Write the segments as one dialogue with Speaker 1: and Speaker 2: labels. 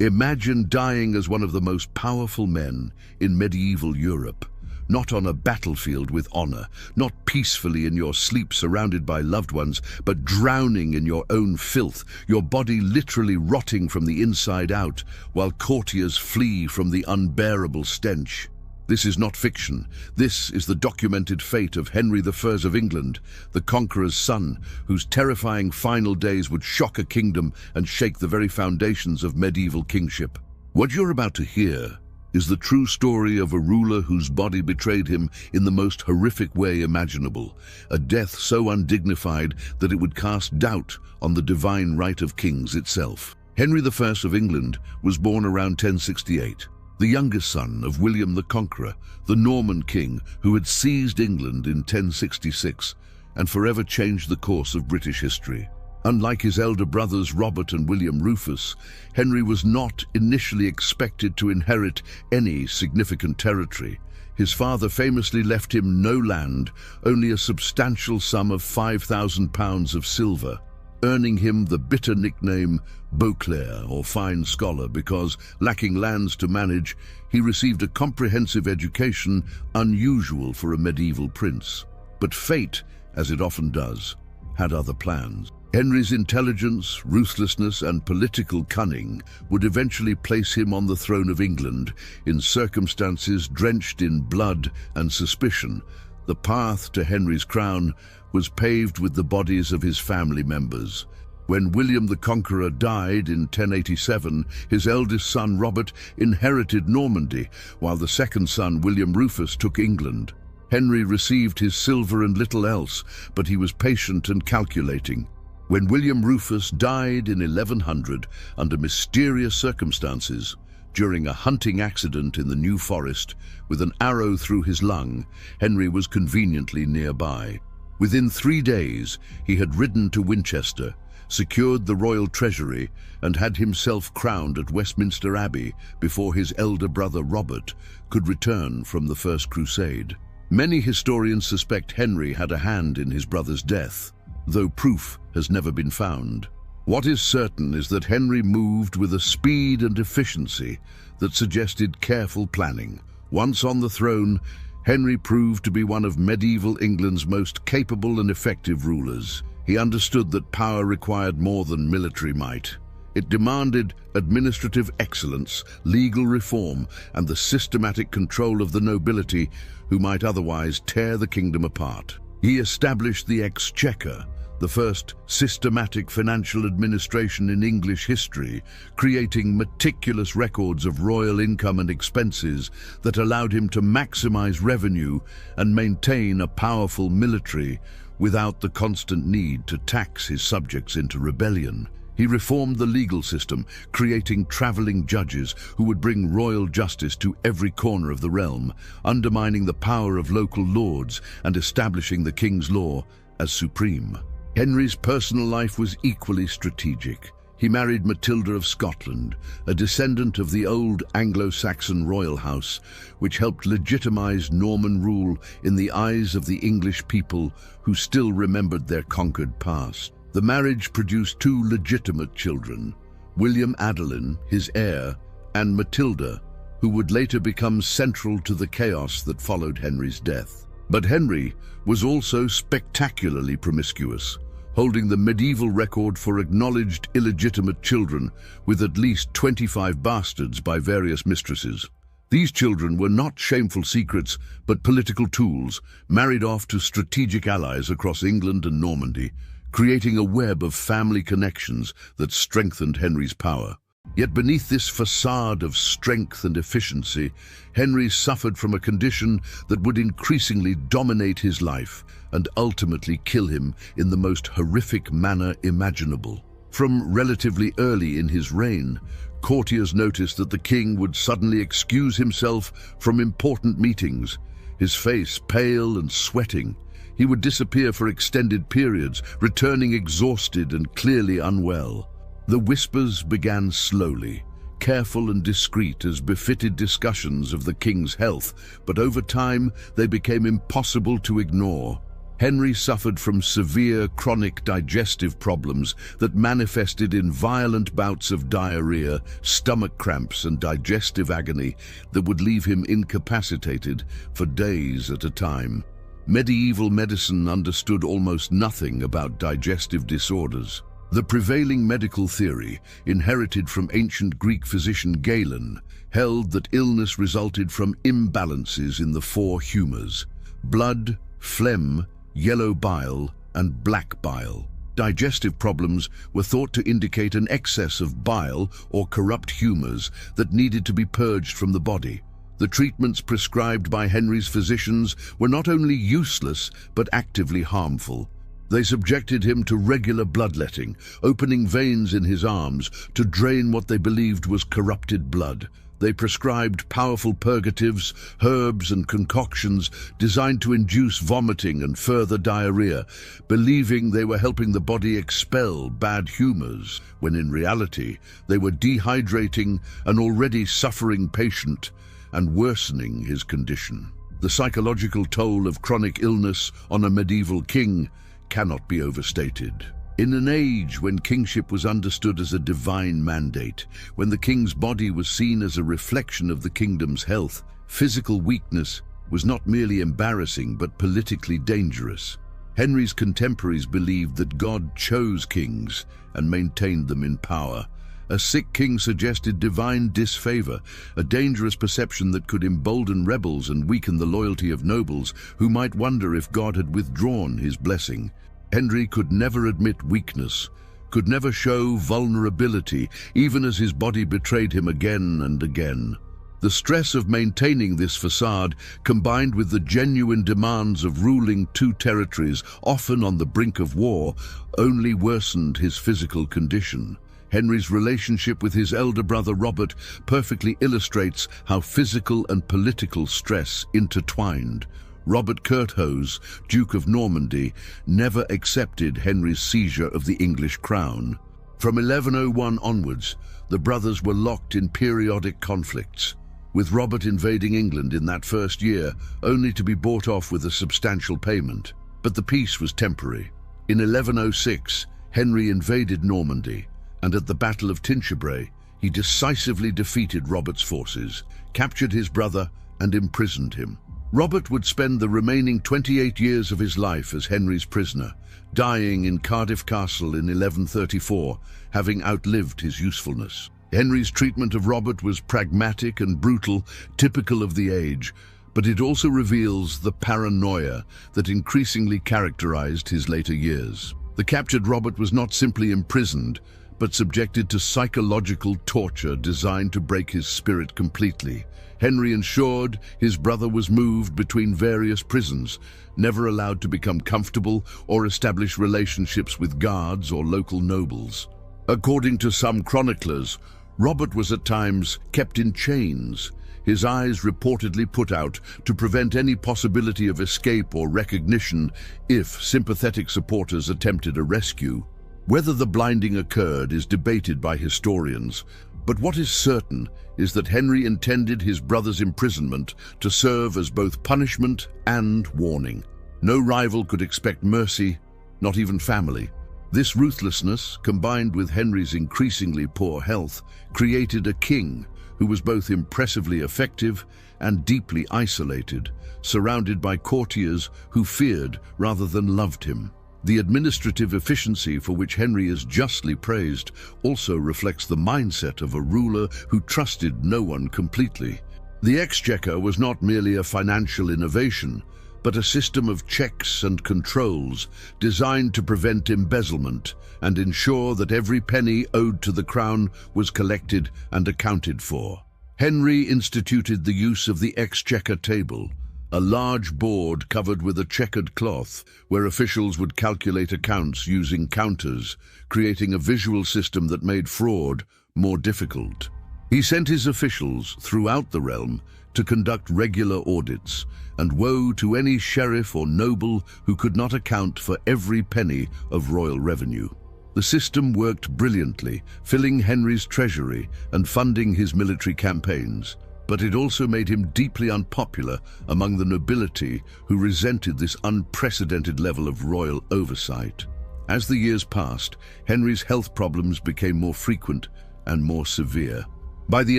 Speaker 1: Imagine dying as one of the most powerful men in medieval Europe, not on a battlefield with honor, not peacefully in your sleep surrounded by loved ones, but drowning in your own filth, your body literally rotting from the inside out, while courtiers flee from the unbearable stench. This is not fiction. This is the documented fate of Henry I of England, the conqueror's son, whose terrifying final days would shock a kingdom and shake the very foundations of medieval kingship. What you're about to hear is the true story of a ruler whose body betrayed him in the most horrific way imaginable, a death so undignified that it would cast doubt on the divine right of kings itself. Henry I of England was born around 1068. The youngest son of William the Conqueror, the Norman king who had seized England in 1066 and forever changed the course of British history. Unlike his elder brothers Robert and William Rufus, Henry was not initially expected to inherit any significant territory. His father famously left him no land, only a substantial sum of £5,000 of silver, earning him the bitter nickname Beauclerc, or fine scholar, because, lacking lands to manage, he received a comprehensive education unusual for a medieval prince. But fate, as it often does, had other plans. Henry's intelligence, ruthlessness, and political cunning would eventually place him on the throne of England in circumstances drenched in blood and suspicion. The path to Henry's crown was paved with the bodies of his family members. When William the Conqueror died in 1087, his eldest son Robert inherited Normandy, while the second son, William Rufus, took England. Henry received his silver and little else, but he was patient and calculating. When William Rufus died in 1100 under mysterious circumstances, during a hunting accident in the New Forest, with an arrow through his lung, Henry was conveniently nearby. Within 3 days, he had ridden to Winchester, secured the royal treasury, and had himself crowned at Westminster Abbey before his elder brother Robert could return from the First Crusade. Many historians suspect Henry had a hand in his brother's death, though proof has never been found. What is certain is that Henry moved with a speed and efficiency that suggested careful planning. Once on the throne, Henry proved to be one of medieval England's most capable and effective rulers. He understood that power required more than military might. It demanded administrative excellence, legal reform, and the systematic control of the nobility who might otherwise tear the kingdom apart. He established the Exchequer, the first systematic financial administration in English history, creating meticulous records of royal income and expenses that allowed him to maximize revenue and maintain a powerful military without the constant need to tax his subjects into rebellion. He reformed the legal system, creating traveling judges who would bring royal justice to every corner of the realm, undermining the power of local lords and establishing the king's law as supreme. Henry's personal life was equally strategic. He married Matilda of Scotland, a descendant of the old Anglo-Saxon royal house, which helped legitimize Norman rule in the eyes of the English people who still remembered their conquered past. The marriage produced 2 legitimate children, William Adelin, his heir, and Matilda, who would later become central to the chaos that followed Henry's death. But Henry was also spectacularly promiscuous, holding the medieval record for acknowledged illegitimate children, with at least 25 bastards by various mistresses. These children were not shameful secrets, but political tools, married off to strategic allies across England and Normandy, creating a web of family connections that strengthened Henry's power. Yet beneath this facade of strength and efficiency, Henry suffered from a condition that would increasingly dominate his life and ultimately kill him in the most horrific manner imaginable. From relatively early in his reign, courtiers noticed that the king would suddenly excuse himself from important meetings, his face pale and sweating. He would disappear for extended periods, returning exhausted and clearly unwell. The whispers began slowly, careful and discreet as befitted discussions of the king's health, but over time they became impossible to ignore. Henry suffered from severe chronic digestive problems that manifested in violent bouts of diarrhea, stomach cramps, and digestive agony that would leave him incapacitated for days at a time. Medieval medicine understood almost nothing about digestive disorders. The prevailing medical theory, inherited from ancient Greek physician Galen, held that illness resulted from imbalances in the four humors: blood, phlegm, yellow bile, and black bile. Digestive problems were thought to indicate an excess of bile or corrupt humors that needed to be purged from the body. The treatments prescribed by Henry's physicians were not only useless but actively harmful. They subjected him to regular bloodletting, opening veins in his arms to drain what they believed was corrupted blood. They prescribed powerful purgatives, herbs, and concoctions designed to induce vomiting and further diarrhea, believing they were helping the body expel bad humors, when in reality they were dehydrating an already suffering patient and worsening his condition. The psychological toll of chronic illness on a medieval king cannot be overstated. In an age when kingship was understood as a divine mandate, when the king's body was seen as a reflection of the kingdom's health, physical weakness was not merely embarrassing but politically dangerous. Henry's contemporaries believed that God chose kings and maintained them in power. A sick king suggested divine disfavor, a dangerous perception that could embolden rebels and weaken the loyalty of nobles who might wonder if God had withdrawn his blessing. Henry could never admit weakness, could never show vulnerability, even as his body betrayed him again and again. The stress of maintaining this facade, combined with the genuine demands of ruling two territories, often on the brink of war, only worsened his physical condition. Henry's relationship with his elder brother Robert perfectly illustrates how physical and political stress intertwined. Robert Curthose, Duke of Normandy, never accepted Henry's seizure of the English crown. From 1101 onwards, the brothers were locked in periodic conflicts, with Robert invading England in that first year, only to be bought off with a substantial payment. But the peace was temporary. In 1106, Henry invaded Normandy, and at the Battle of Tinchebray, he decisively defeated Robert's forces, captured his brother, and imprisoned him. Robert would spend the remaining 28 years of his life as Henry's prisoner, dying in Cardiff Castle in 1134, having outlived his usefulness. Henry's treatment of Robert was pragmatic and brutal, typical of the age, but it also reveals the paranoia that increasingly characterized his later years. The captured Robert was not simply imprisoned, but subjected to psychological torture designed to break his spirit completely. Henry ensured his brother was moved between various prisons, never allowed to become comfortable or establish relationships with guards or local nobles. According to some chroniclers, Robert was at times kept in chains, his eyes reportedly put out to prevent any possibility of escape or recognition if sympathetic supporters attempted a rescue. Whether the blinding occurred is debated by historians, but what is certain is that Henry intended his brother's imprisonment to serve as both punishment and warning. No rival could expect mercy, not even family. This ruthlessness, combined with Henry's increasingly poor health, created a king who was both impressively effective and deeply isolated, surrounded by courtiers who feared rather than loved him. The administrative efficiency for which Henry is justly praised also reflects the mindset of a ruler who trusted no one completely. The exchequer was not merely a financial innovation, but a system of checks and controls designed to prevent embezzlement and ensure that every penny owed to the crown was collected and accounted for. Henry instituted the use of the exchequer table, a large board covered with a checkered cloth where officials would calculate accounts using counters, creating a visual system that made fraud more difficult. He sent his officials throughout the realm to conduct regular audits, and woe to any sheriff or noble who could not account for every penny of royal revenue. The system worked brilliantly, filling Henry's treasury and funding his military campaigns. but it also made him deeply unpopular among the nobility who resented this unprecedented level of royal oversight. As the years passed, Henry's health problems became more frequent and more severe. By the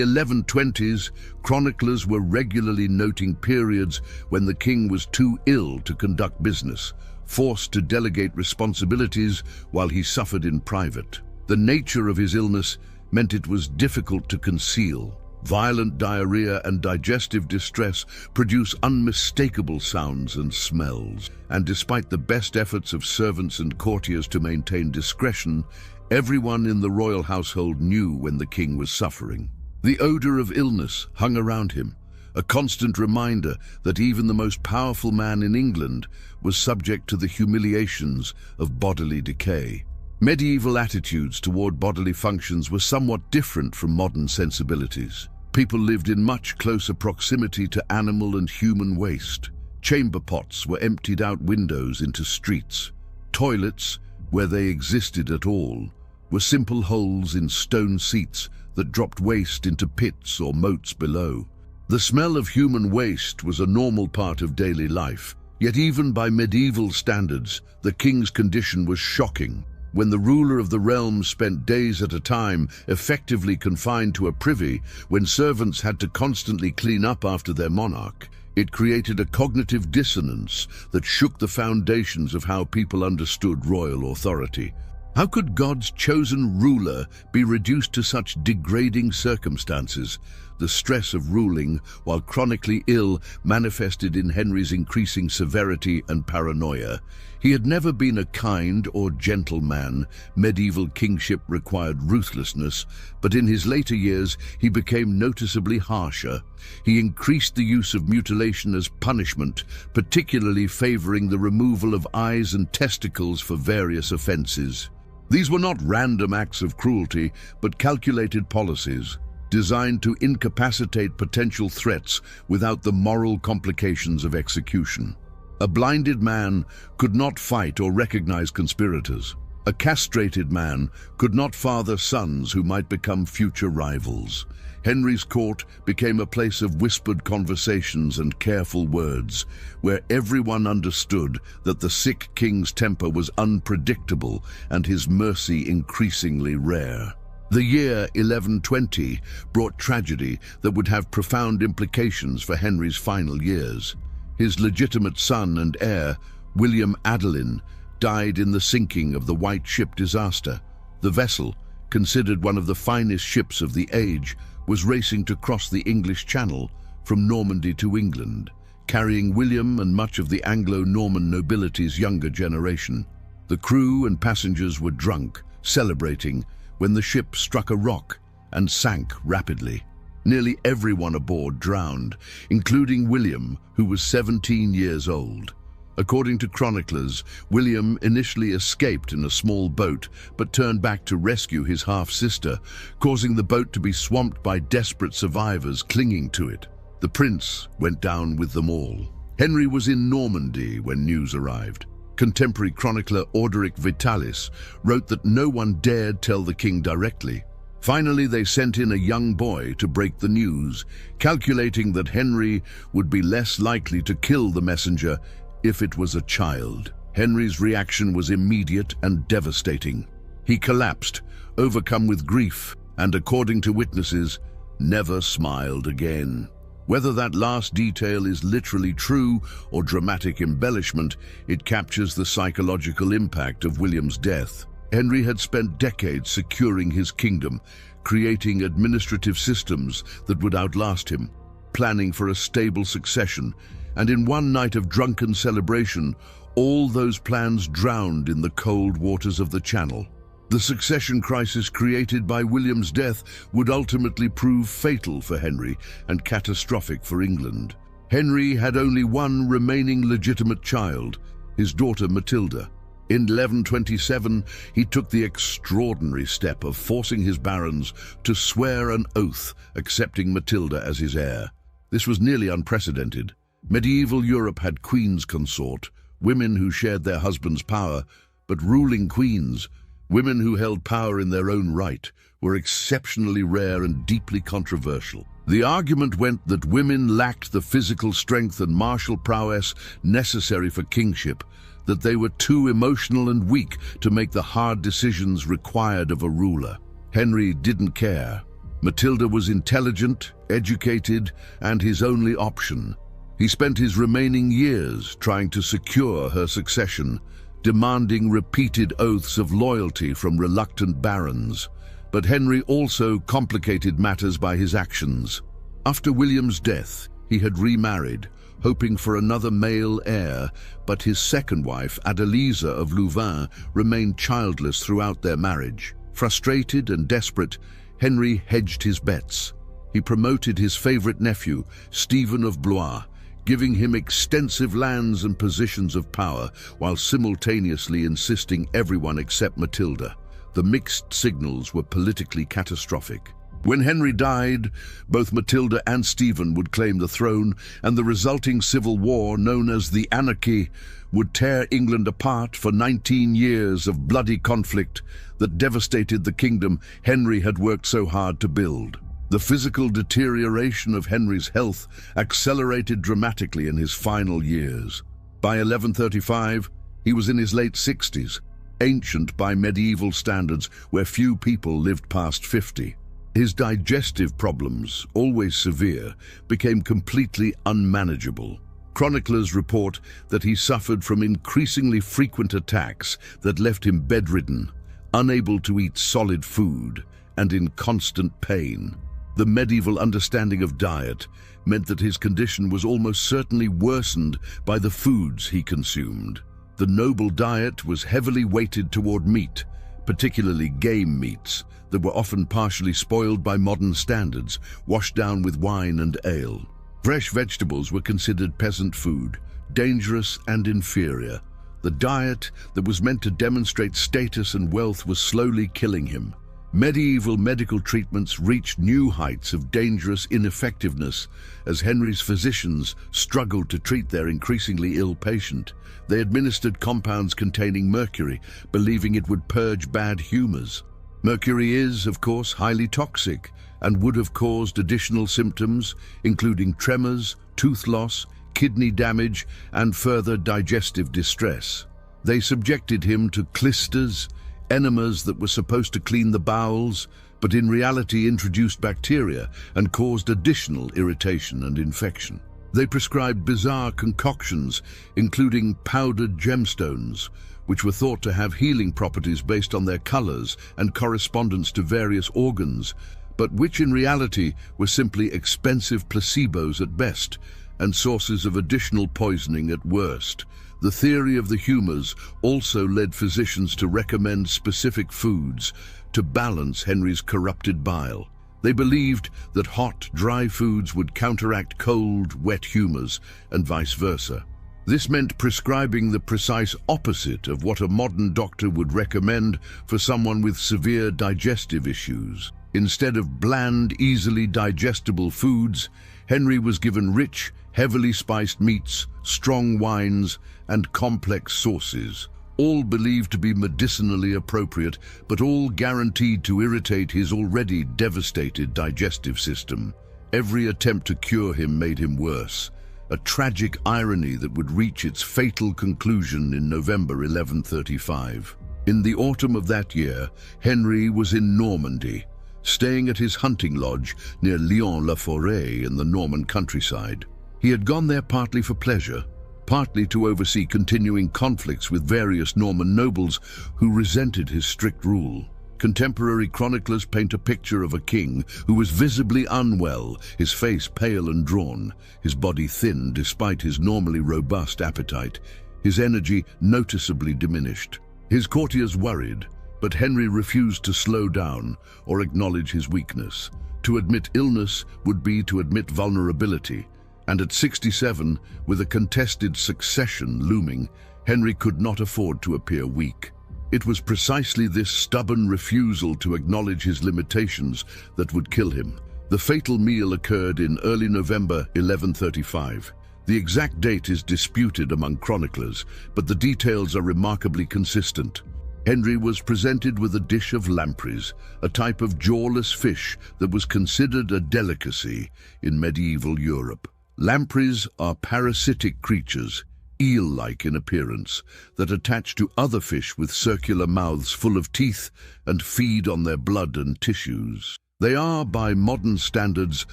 Speaker 1: 1120s, chroniclers were regularly noting periods when the king was too ill to conduct business, forced to delegate responsibilities while he suffered in private. The nature of his illness meant it was difficult to conceal. Violent diarrhea and digestive distress produce unmistakable sounds and smells, and despite the best efforts of servants and courtiers to maintain discretion, everyone in the royal household knew when the king was suffering. The odor of illness hung around him, a constant reminder that even the most powerful man in England was subject to the humiliations of bodily decay. Medieval attitudes toward bodily functions were somewhat different from modern sensibilities. People lived in much closer proximity to animal and human waste. Chamber pots were emptied out windows into streets. Toilets, where they existed at all, were simple holes in stone seats that dropped waste into pits or moats below. The smell of human waste was a normal part of daily life, yet even by medieval standards, the king's condition was shocking. When the ruler of the realm spent days at a time effectively confined to a privy, when servants had to constantly clean up after their monarch, it created a cognitive dissonance that shook the foundations of how people understood royal authority. How could God's chosen ruler be reduced to such degrading circumstances? The stress of ruling, while chronically ill, manifested in Henry's increasing severity and paranoia. He had never been a kind or gentle man. Medieval kingship required ruthlessness, but in his later years he became noticeably harsher. He increased the use of mutilation as punishment, particularly favoring the removal of eyes and testicles for various offenses. These were not random acts of cruelty, but calculated policies, designed to incapacitate potential threats without the moral complications of execution. A blinded man could not fight or recognize conspirators. A castrated man could not father sons who might become future rivals. Henry's court became a place of whispered conversations and careful words, where everyone understood that the sick king's temper was unpredictable and his mercy increasingly rare. The year 1120 brought tragedy that would have profound implications for Henry's final years. His legitimate son and heir, William Adelin, died in the sinking of the White Ship disaster. The vessel, considered one of the finest ships of the age, was racing to cross the English Channel from Normandy to England, carrying William and much of the Anglo-Norman nobility's younger generation. The crew and passengers were drunk, celebrating, when the ship struck a rock and sank rapidly. Nearly everyone aboard drowned, including William, who was 17 years old. According to chroniclers, William initially escaped in a small boat, but turned back to rescue his half-sister, causing the boat to be swamped by desperate survivors clinging to it. The prince went down with them all. Henry was in Normandy when news arrived. Contemporary chronicler Orderic Vitalis wrote that no one dared tell the king directly. Finally, they sent in a young boy to break the news, calculating that Henry would be less likely to kill the messenger if it was a child. Henry's reaction was immediate and devastating. He collapsed, overcome with grief, and according to witnesses, never smiled again. Whether that last detail is literally true or dramatic embellishment, it captures the psychological impact of William's death. Henry had spent decades securing his kingdom, creating administrative systems that would outlast him, planning for a stable succession, and in one night of drunken celebration, all those plans drowned in the cold waters of the Channel. The succession crisis created by William's death would ultimately prove fatal for Henry and catastrophic for England. Henry had only one remaining legitimate child, his daughter Matilda. In 1127, he took the extraordinary step of forcing his barons to swear an oath accepting Matilda as his heir. This was nearly unprecedented. Medieval Europe had queens consort, women who shared their husband's power, but ruling queens, Women who held power in their own right were exceptionally rare and deeply controversial. The argument went that women lacked the physical strength and martial prowess necessary for kingship, that they were too emotional and weak to make the hard decisions required of a ruler. Henry didn't care. Matilda was intelligent, educated, and his only option. He spent his remaining years trying to secure her succession, demanding repeated oaths of loyalty from reluctant barons. But Henry also complicated matters by his actions. After William's death, he had remarried, hoping for another male heir, but his second wife, Adeliza of Louvain, remained childless throughout their marriage. Frustrated and desperate, Henry hedged his bets. He promoted his favorite nephew, Stephen of Blois, giving him extensive lands and positions of power, while simultaneously insisting everyone accept Matilda. The mixed signals were politically catastrophic. When Henry died, both Matilda and Stephen would claim the throne, and the resulting civil war, known as the Anarchy, would tear England apart for 19 years of bloody conflict that devastated the kingdom Henry had worked so hard to build. The physical deterioration of Henry's health accelerated dramatically in his final years. By 1135, he was in his late 60s, ancient by medieval standards where few people lived past 50. His digestive problems, always severe, became completely unmanageable. Chroniclers report that he suffered from increasingly frequent attacks that left him bedridden, unable to eat solid food, and in constant pain. The medieval understanding of diet meant that his condition was almost certainly worsened by the foods he consumed. The noble diet was heavily weighted toward meat, particularly game meats, that were often partially spoiled by modern standards, washed down with wine and ale. Fresh vegetables were considered peasant food, dangerous and inferior. The diet that was meant to demonstrate status and wealth was slowly killing him. Medieval medical treatments reached new heights of dangerous ineffectiveness as Henry's physicians struggled to treat their increasingly ill patient. They administered compounds containing mercury, believing it would purge bad humors. Mercury is, of course, highly toxic and would have caused additional symptoms, including tremors, tooth loss, kidney damage, and further digestive distress. They subjected him to clysters, enemas that were supposed to clean the bowels, but in reality introduced bacteria and caused additional irritation and infection. They prescribed bizarre concoctions, including powdered gemstones, which were thought to have healing properties based on their colors and correspondence to various organs, but which in reality were simply expensive placebos at best and sources of additional poisoning at worst. The theory of the humors also led physicians to recommend specific foods to balance Henry's corrupted bile. They believed that hot, dry foods would counteract cold, wet humors, and vice versa. This meant prescribing the precise opposite of what a modern doctor would recommend for someone with severe digestive issues. Instead of bland, easily digestible foods, Henry was given rich, heavily spiced meats, strong wines, and complex sauces, all believed to be medicinally appropriate, but all guaranteed to irritate his already devastated digestive system. Every attempt to cure him made him worse, a tragic irony that would reach its fatal conclusion in November 1135. In the autumn of that year, Henry was in Normandy, staying at his hunting lodge near Lyon-la-Forêt in the Norman countryside. He had gone there partly for pleasure, partly to oversee continuing conflicts with various Norman nobles who resented his strict rule. Contemporary chroniclers paint a picture of a king who was visibly unwell, his face pale and drawn, his body thin despite his normally robust appetite, his energy noticeably diminished. His courtiers worried, but Henry refused to slow down or acknowledge his weakness. To admit illness would be to admit vulnerability, and at 67, with a contested succession looming, Henry could not afford to appear weak. It was precisely this stubborn refusal to acknowledge his limitations that would kill him. The fatal meal occurred in early November 1135. The exact date is disputed among chroniclers, but the details are remarkably consistent. Henry was presented with a dish of lampreys, a type of jawless fish that was considered a delicacy in medieval Europe. Lampreys are parasitic creatures, eel-like in appearance, that attach to other fish with circular mouths full of teeth and feed on their blood and tissues. They are, by modern standards,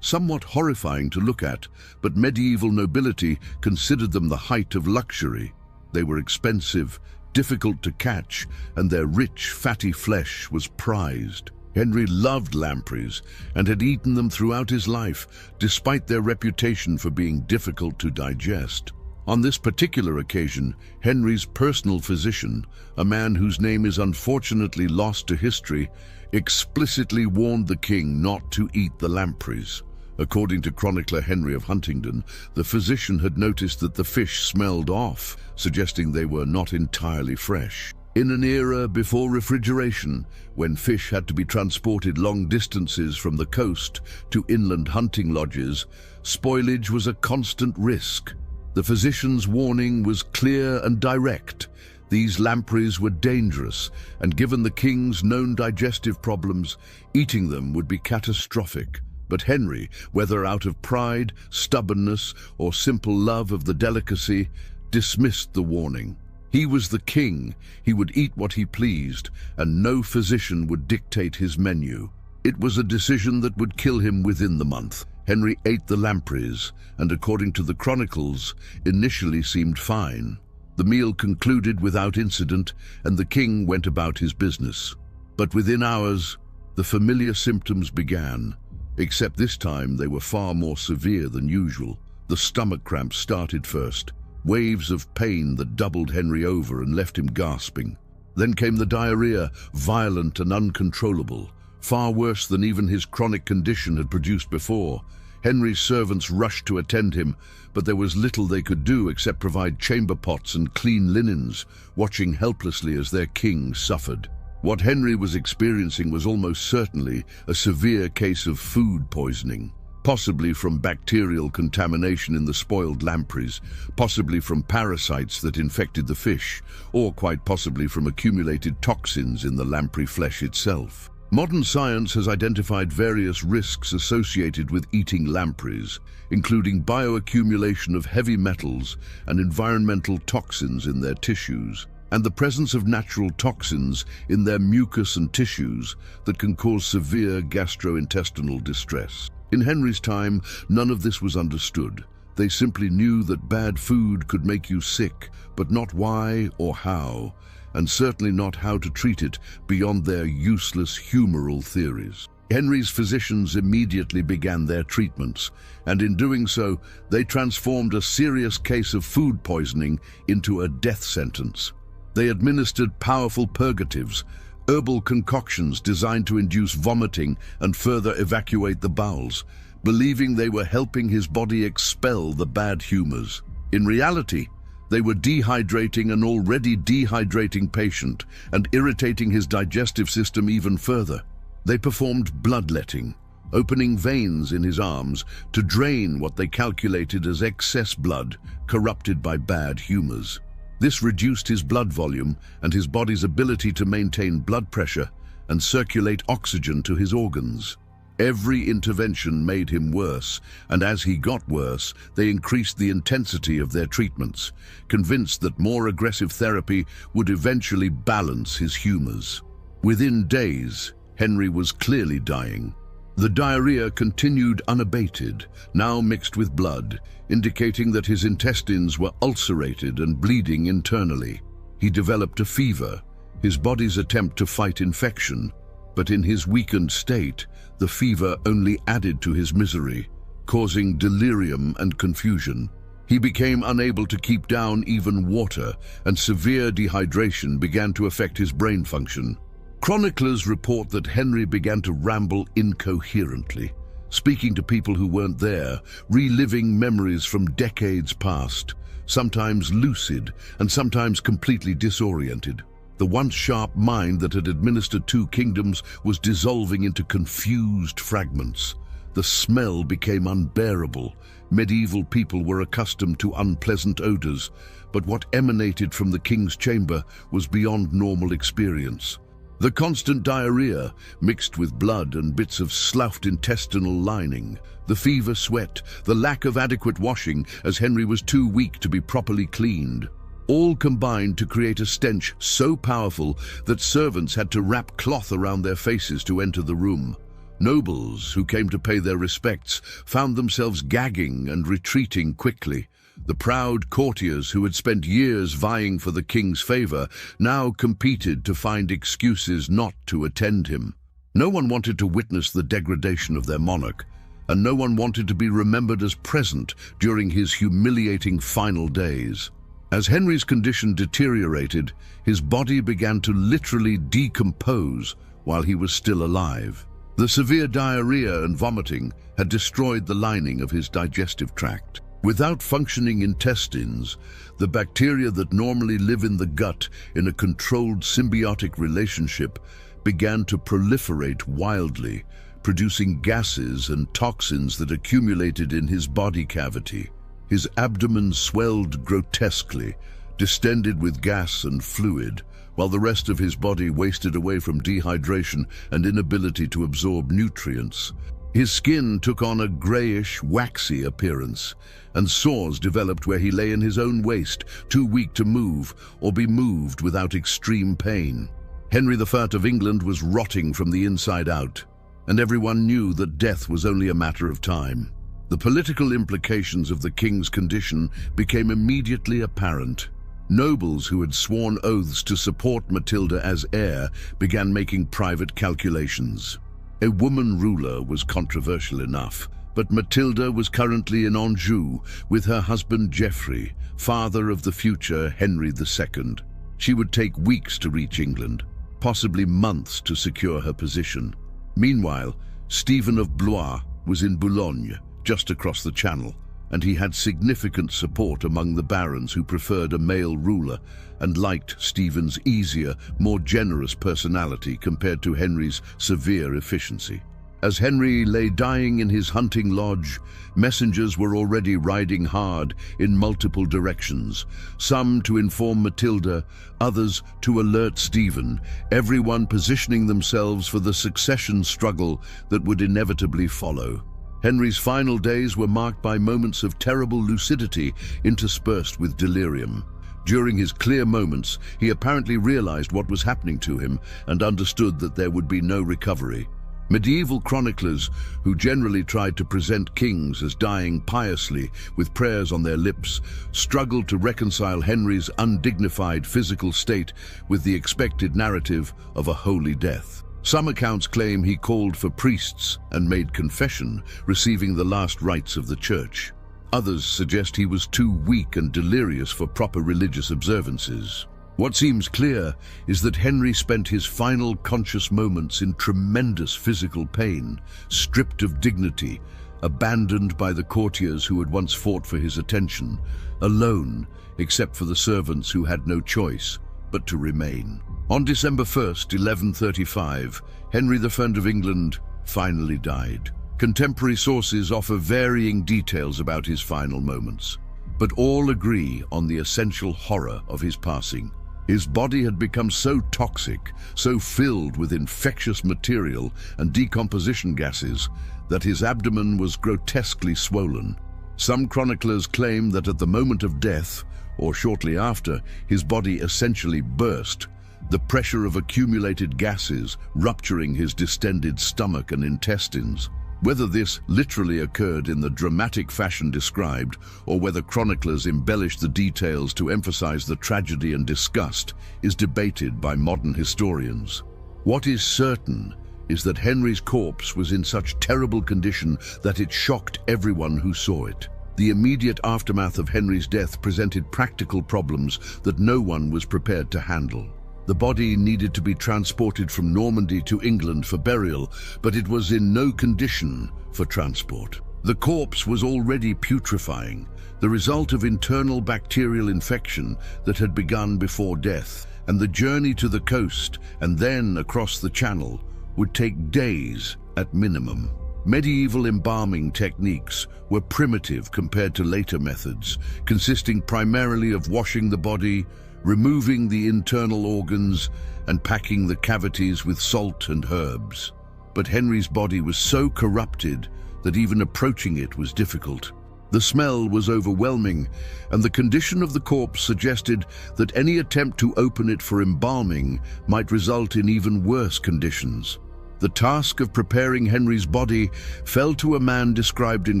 Speaker 1: somewhat horrifying to look at, but medieval nobility considered them the height of luxury. They were expensive, difficult to catch, and their rich, fatty flesh was prized. Henry loved lampreys and had eaten them throughout his life, despite their reputation for being difficult to digest. On this particular occasion, Henry's personal physician, a man whose name is unfortunately lost to history, explicitly warned the king not to eat the lampreys. According to chronicler Henry of Huntingdon, the physician had noticed that the fish smelled off, suggesting they were not entirely fresh. In an era before refrigeration, when fish had to be transported long distances from the coast to inland hunting lodges, spoilage was a constant risk. The physician's warning was clear and direct. These lampreys were dangerous, and given the king's known digestive problems, eating them would be catastrophic. But Henry, whether out of pride, stubbornness, or simple love of the delicacy, dismissed the warning. He was the king, he would eat what he pleased, and no physician would dictate his menu. It was a decision that would kill him within the month. Henry ate the lampreys, and according to the chronicles, initially seemed fine. The meal concluded without incident, and the king went about his business. But within hours, the familiar symptoms began, except this time they were far more severe than usual. The stomach cramps started first, waves of pain that doubled Henry over and left him gasping. Then came the diarrhea, violent and uncontrollable, far worse than even his chronic condition had produced before. Henry's servants rushed to attend him, but there was little they could do except provide chamber pots and clean linens, watching helplessly as their king suffered. What Henry was experiencing was almost certainly a severe case of food poisoning. Possibly from bacterial contamination in the spoiled lampreys, possibly from parasites that infected the fish, or quite possibly from accumulated toxins in the lamprey flesh itself. Modern science has identified various risks associated with eating lampreys, including bioaccumulation of heavy metals and environmental toxins in their tissues, and the presence of natural toxins in their mucus and tissues that can cause severe gastrointestinal distress. In Henry's time, none of this was understood. They simply knew that bad food could make you sick, but not why or how, and certainly not how to treat it beyond their useless humoral theories. Henry's physicians immediately began their treatments, and in doing so, they transformed a serious case of food poisoning into a death sentence. They administered powerful purgatives, herbal concoctions designed to induce vomiting and further evacuate the bowels, believing they were helping his body expel the bad humors. In reality, they were dehydrating an already dehydrating patient and irritating his digestive system even further. They performed bloodletting, opening veins in his arms to drain what they calculated as excess blood corrupted by bad humors. This reduced his blood volume and his body's ability to maintain blood pressure and circulate oxygen to his organs. Every intervention made him worse, and as he got worse, they increased the intensity of their treatments, convinced that more aggressive therapy would eventually balance his humors. Within days, Henry was clearly dying. The diarrhea continued unabated, now mixed with blood, indicating that his intestines were ulcerated and bleeding internally. He developed a fever, his body's attempt to fight infection, but in his weakened state, the fever only added to his misery, causing delirium and confusion. He became unable to keep down even water, and severe dehydration began to affect his brain function. Chroniclers report that Henry began to ramble incoherently, speaking to people who weren't there, reliving memories from decades past, sometimes lucid and sometimes completely disoriented. The once sharp mind that had administered 2 kingdoms was dissolving into confused fragments. The smell became unbearable. Medieval people were accustomed to unpleasant odors, but what emanated from the king's chamber was beyond normal experience. The constant diarrhea, mixed with blood and bits of sloughed intestinal lining, the fever sweat, the lack of adequate washing as Henry was too weak to be properly cleaned, all combined to create a stench so powerful that servants had to wrap cloth around their faces to enter the room. Nobles who came to pay their respects found themselves gagging and retreating quickly. The proud courtiers who had spent years vying for the king's favor now competed to find excuses not to attend him. No one wanted to witness the degradation of their monarch, and no one wanted to be remembered as present during his humiliating final days. As Henry's condition deteriorated, his body began to literally decompose while he was still alive. The severe diarrhea and vomiting had destroyed the lining of his digestive tract. Without functioning intestines, the bacteria that normally live in the gut in a controlled symbiotic relationship began to proliferate wildly, producing gases and toxins that accumulated in his body cavity. His abdomen swelled grotesquely, distended with gas and fluid, while the rest of his body wasted away from dehydration and inability to absorb nutrients. His skin took on a grayish, waxy appearance, and sores developed where he lay in his own waste, too weak to move or be moved without extreme pain. Henry I of England was rotting from the inside out, and everyone knew that death was only a matter of time. The political implications of the king's condition became immediately apparent. Nobles who had sworn oaths to support Matilda as heir began making private calculations. A woman ruler was controversial enough, but Matilda was currently in Anjou with her husband Geoffrey, father of the future Henry II. She would take weeks to reach England, possibly months to secure her position. Meanwhile, Stephen of Blois was in Boulogne, just across the Channel, and he had significant support among the barons who preferred a male ruler and liked Stephen's easier, more generous personality compared to Henry's severe efficiency. As Henry lay dying in his hunting lodge, messengers were already riding hard in multiple directions, some to inform Matilda, others to alert Stephen, everyone positioning themselves for the succession struggle that would inevitably follow. Henry's final days were marked by moments of terrible lucidity interspersed with delirium. During his clear moments, he apparently realized what was happening to him and understood that there would be no recovery. Medieval chroniclers, who generally tried to present kings as dying piously with prayers on their lips, struggled to reconcile Henry's undignified physical state with the expected narrative of a holy death. Some accounts claim he called for priests and made confession, receiving the last rites of the church. Others suggest he was too weak and delirious for proper religious observances. What seems clear is that Henry spent his final conscious moments in tremendous physical pain, stripped of dignity, abandoned by the courtiers who had once fought for his attention, alone except for the servants who had no choice but to remain. On December 1st, 1135, Henry I of England finally died. Contemporary sources offer varying details about his final moments, but all agree on the essential horror of his passing. His body had become so toxic, so filled with infectious material and decomposition gases, that his abdomen was grotesquely swollen. Some chroniclers claim that at the moment of death, or shortly after, his body essentially burst, the pressure of accumulated gases rupturing his distended stomach and intestines. Whether this literally occurred in the dramatic fashion described, or whether chroniclers embellished the details to emphasize the tragedy and disgust, is debated by modern historians. What is certain is that Henry's corpse was in such terrible condition that it shocked everyone who saw it. The immediate aftermath of Henry's death presented practical problems that no one was prepared to handle. The body needed to be transported from Normandy to England for burial, but it was in no condition for transport. The corpse was already putrefying, the result of internal bacterial infection that had begun before death, and the journey to the coast and then across the Channel would take days at minimum. Medieval embalming techniques were primitive compared to later methods, consisting primarily of washing the body, removing the internal organs, and packing the cavities with salt and herbs. But Henry's body was so corrupted that even approaching it was difficult. The smell was overwhelming, and the condition of the corpse suggested that any attempt to open it for embalming might result in even worse conditions. The task of preparing Henry's body fell to a man described in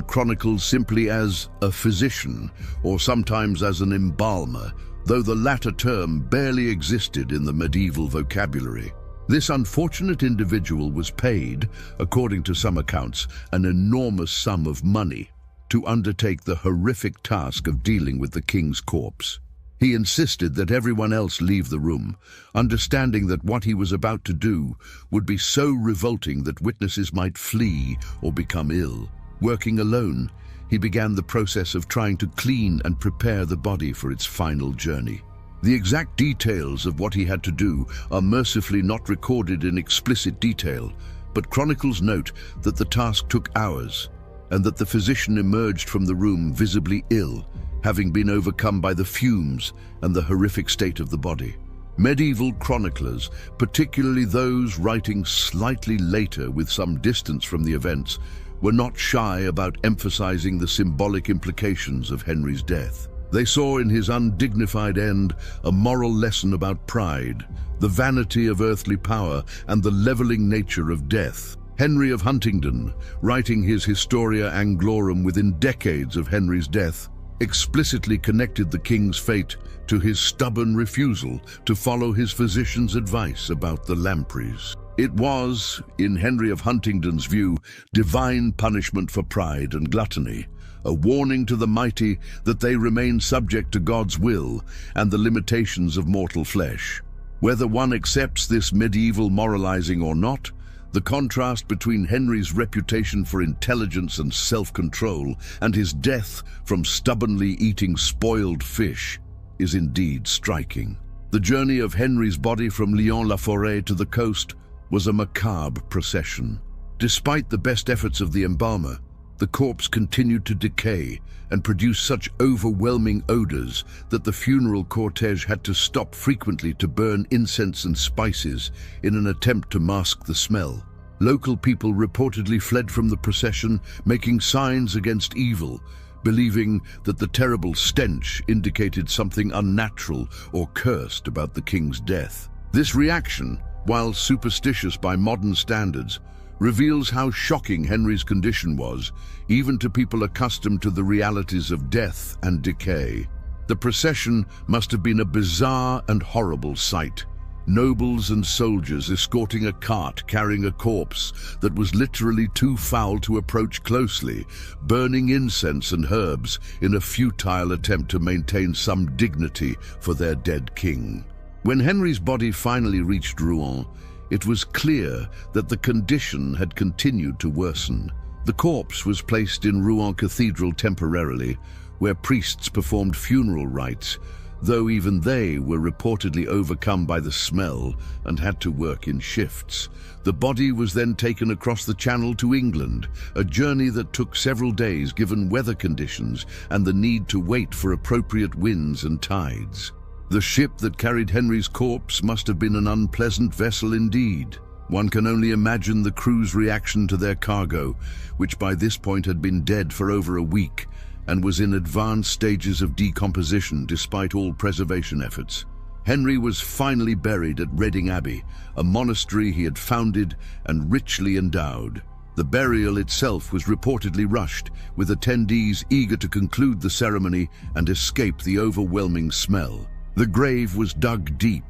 Speaker 1: chronicles simply as a physician, or sometimes as an embalmer, though the latter term barely existed in the medieval vocabulary. This unfortunate individual was paid, according to some accounts, an enormous sum of money to undertake the horrific task of dealing with the king's corpse. He insisted that everyone else leave the room, understanding that what he was about to do would be so revolting that witnesses might flee or become ill. Working alone, he began the process of trying to clean and prepare the body for its final journey. The exact details of what he had to do are mercifully not recorded in explicit detail, but chronicles note that the task took hours, and that the physician emerged from the room visibly ill, having been overcome by the fumes and the horrific state of the body. Medieval chroniclers, particularly those writing slightly later with some distance from the events, were not shy about emphasizing the symbolic implications of Henry's death. They saw in his undignified end a moral lesson about pride, the vanity of earthly power, and the leveling nature of death. Henry of Huntingdon, writing his Historia Anglorum within decades of Henry's death, explicitly connected the king's fate to his stubborn refusal to follow his physician's advice about the lampreys. It was, in Henry of Huntingdon's view, divine punishment for pride and gluttony, a warning to the mighty that they remain subject to God's will and the limitations of mortal flesh. Whether one accepts this medieval moralizing or not, the contrast between Henry's reputation for intelligence and self-control and his death from stubbornly eating spoiled fish is indeed striking. The journey of Henry's body from Lyon-la-Forêt to the coast was a macabre procession. Despite the best efforts of the embalmer, the corpse continued to decay and produce such overwhelming odors that the funeral cortege had to stop frequently to burn incense and spices in an attempt to mask the smell. Local people reportedly fled from the procession, making signs against evil, believing that the terrible stench indicated something unnatural or cursed about the king's death. This reaction, while superstitious by modern standards, reveals how shocking Henry's condition was, even to people accustomed to the realities of death and decay. The procession must have been a bizarre and horrible sight. Nobles and soldiers escorting a cart carrying a corpse that was literally too foul to approach closely, burning incense and herbs in a futile attempt to maintain some dignity for their dead king. When Henry's body finally reached Rouen, it was clear that the condition had continued to worsen. The corpse was placed in Rouen Cathedral temporarily, where priests performed funeral rites, though even they were reportedly overcome by the smell and had to work in shifts. The body was then taken across the Channel to England, a journey that took several days given weather conditions and the need to wait for appropriate winds and tides. The ship that carried Henry's corpse must have been an unpleasant vessel indeed. One can only imagine the crew's reaction to their cargo, which by this point had been dead for over a week and was in advanced stages of decomposition despite all preservation efforts. Henry was finally buried at Reading Abbey, a monastery he had founded and richly endowed. The burial itself was reportedly rushed, with attendees eager to conclude the ceremony and escape the overwhelming smell. The grave was dug deep,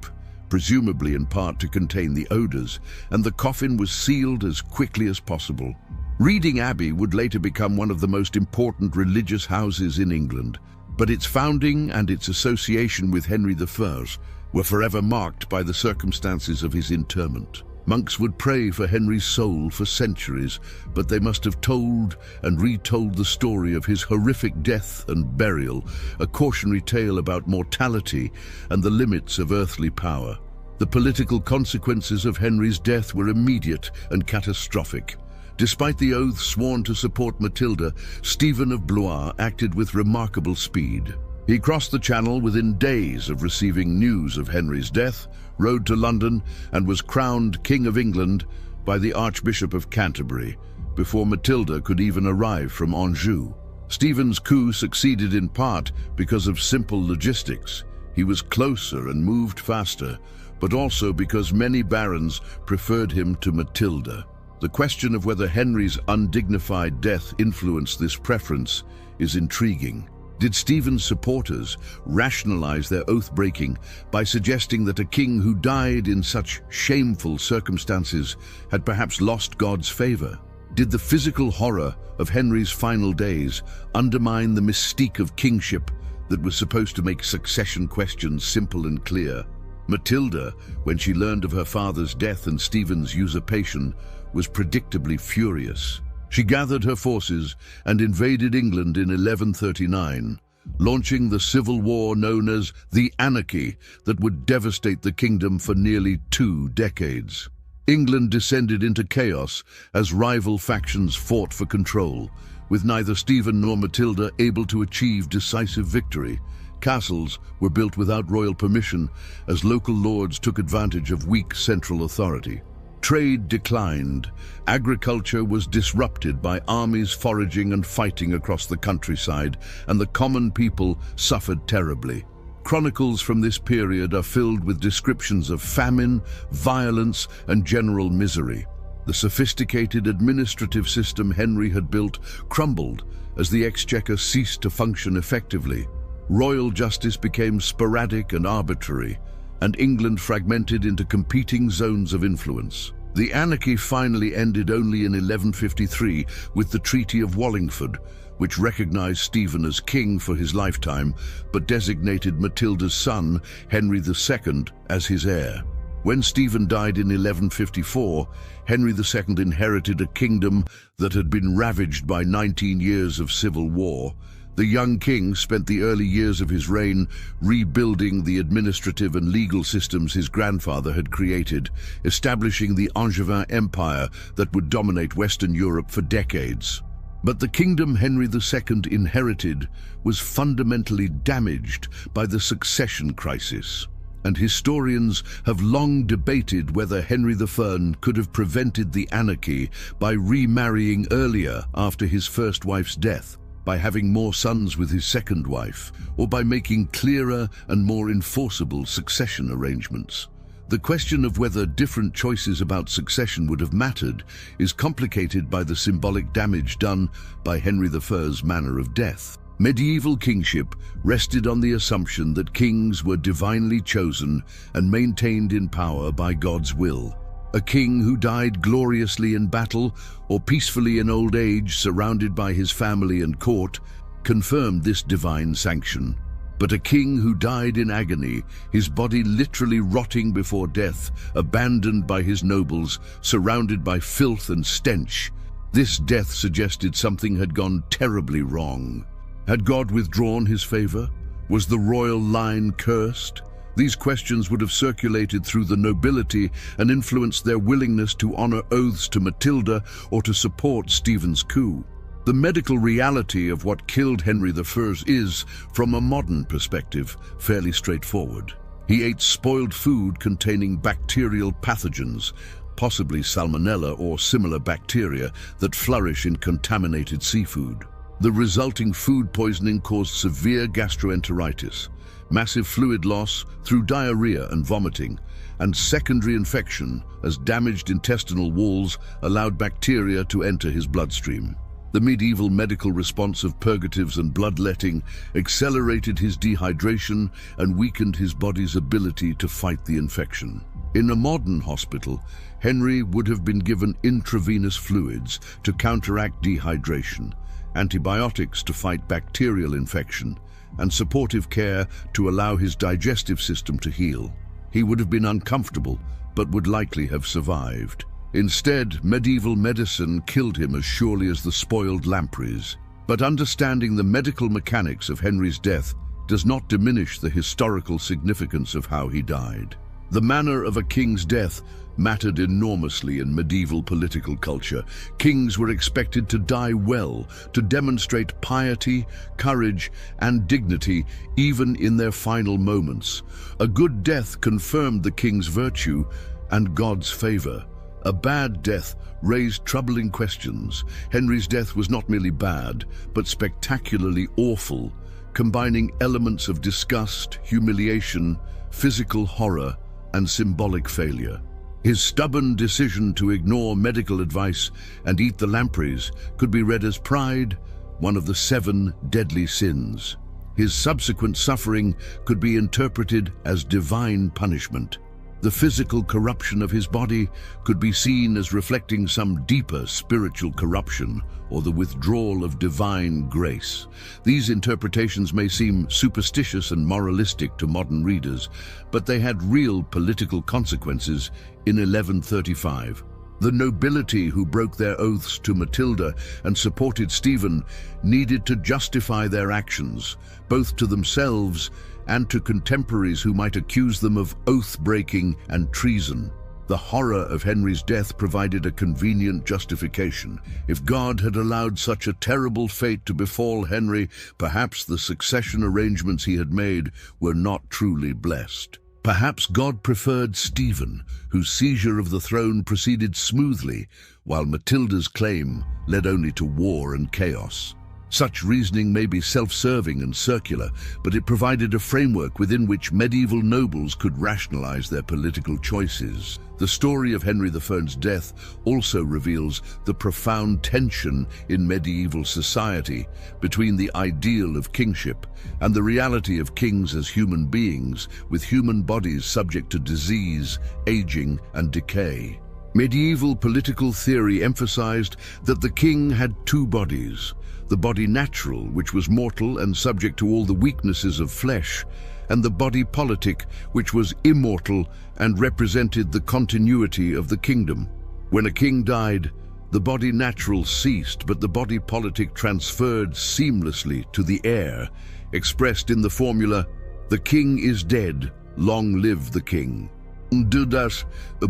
Speaker 1: presumably in part to contain the odors, and the coffin was sealed as quickly as possible. Reading Abbey would later become one of the most important religious houses in England, but its founding and its association with Henry I were forever marked by the circumstances of his interment. Monks would pray for Henry's soul for centuries, but they must have told and retold the story of his horrific death and burial, a cautionary tale about mortality and the limits of earthly power. The political consequences of Henry's death were immediate and catastrophic. Despite the oath sworn to support Matilda, Stephen of Blois acted with remarkable speed. He crossed the Channel within days of receiving news of Henry's death, rode to London, and was crowned King of England by the Archbishop of Canterbury, before Matilda could even arrive from Anjou. Stephen's coup succeeded in part because of simple logistics. He was closer and moved faster, but also because many barons preferred him to Matilda. The question of whether Henry's undignified death influenced this preference is intriguing. Did Stephen's supporters rationalize their oath-breaking by suggesting that a king who died in such shameful circumstances had perhaps lost God's favor? Did the physical horror of Henry's final days undermine the mystique of kingship that was supposed to make succession questions simple and clear? Matilda, when she learned of her father's death and Stephen's usurpation, was predictably furious. She gathered her forces and invaded England in 1139, launching the civil war known as the Anarchy that would devastate the kingdom for nearly 2 decades. England descended into chaos as rival factions fought for control, with neither Stephen nor Matilda able to achieve decisive victory. Castles were built without royal permission as local lords took advantage of weak central authority. Trade declined. Agriculture was disrupted by armies foraging and fighting across the countryside, and the common people suffered terribly. Chronicles from this period are filled with descriptions of famine, violence, and general misery. The sophisticated administrative system Henry had built crumbled as the exchequer ceased to function effectively. Royal justice became sporadic and arbitrary, and England fragmented into competing zones of influence. The anarchy finally ended only in 1153 with the Treaty of Wallingford, which recognized Stephen as king for his lifetime, but designated Matilda's son, Henry II, as his heir. When Stephen died in 1154, Henry II inherited a kingdom that had been ravaged by 19 years of civil war. The young king spent the early years of his reign rebuilding the administrative and legal systems his grandfather had created, establishing the Angevin Empire that would dominate Western Europe for decades. But the kingdom Henry II inherited was fundamentally damaged by the succession crisis, and historians have long debated whether Henry I could have prevented the anarchy by remarrying earlier after his first wife's death, by having more sons with his second wife, or by making clearer and more enforceable succession arrangements. The question of whether different choices about succession would have mattered is complicated by the symbolic damage done by Henry I's manner of death. Medieval kingship rested on the assumption that kings were divinely chosen and maintained in power by God's will. A king who died gloriously in battle or peacefully in old age surrounded by his family and court confirmed this divine sanction. But a king who died in agony, his body literally rotting before death, abandoned by his nobles, surrounded by filth and stench, this death suggested something had gone terribly wrong. Had God withdrawn his favor? Was the royal line cursed? These questions would have circulated through the nobility and influenced their willingness to honor oaths to Matilda or to support Stephen's coup. The medical reality of what killed Henry I is, from a modern perspective, fairly straightforward. He ate spoiled food containing bacterial pathogens, possibly salmonella or similar bacteria that flourish in contaminated seafood. The resulting food poisoning caused severe gastroenteritis, massive fluid loss through diarrhea and vomiting, and secondary infection as damaged intestinal walls allowed bacteria to enter his bloodstream. The medieval medical response of purgatives and bloodletting accelerated his dehydration and weakened his body's ability to fight the infection. In a modern hospital, Henry would have been given intravenous fluids to counteract dehydration, antibiotics to fight bacterial infection, and supportive care to allow his digestive system to heal. He would have been uncomfortable, but would likely have survived. Instead, medieval medicine killed him as surely as the spoiled lampreys. But understanding the medical mechanics of Henry's death does not diminish the historical significance of how he died. The manner of a king's death mattered enormously in medieval political culture. Kings were expected to die well, to demonstrate piety, courage, and dignity even in their final moments. A good death confirmed the king's virtue and God's favor. A bad death raised troubling questions. Henry's death was not merely bad, but spectacularly awful, combining elements of disgust, humiliation, physical horror, and symbolic failure. His stubborn decision to ignore medical advice and eat the lampreys could be read as pride, one of the 7 deadly sins. His subsequent suffering could be interpreted as divine punishment. The physical corruption of his body could be seen as reflecting some deeper spiritual corruption or the withdrawal of divine grace. These interpretations may seem superstitious and moralistic to modern readers, but they had real political consequences in 1135. The nobility who broke their oaths to Matilda and supported Stephen needed to justify their actions, both to themselves and to contemporaries who might accuse them of oath-breaking and treason. The horror of Henry's death provided a convenient justification. If God had allowed such a terrible fate to befall Henry, perhaps the succession arrangements he had made were not truly blessed. Perhaps God preferred Stephen, whose seizure of the throne proceeded smoothly, while Matilda's claim led only to war and chaos. Such reasoning may be self-serving and circular, but it provided a framework within which medieval nobles could rationalize their political choices. The story of Henry I's death also reveals the profound tension in medieval society between the ideal of kingship and the reality of kings as human beings, with human bodies subject to disease, aging, and decay. Medieval political theory emphasized that the king had 2 bodies: the body natural, which was mortal and subject to all the weaknesses of flesh, and the body politic, which was immortal and represented the continuity of the kingdom. When a king died, the body natural ceased, but the body politic transferred seamlessly to the heir, expressed in the formula, "The king is dead, long live the king."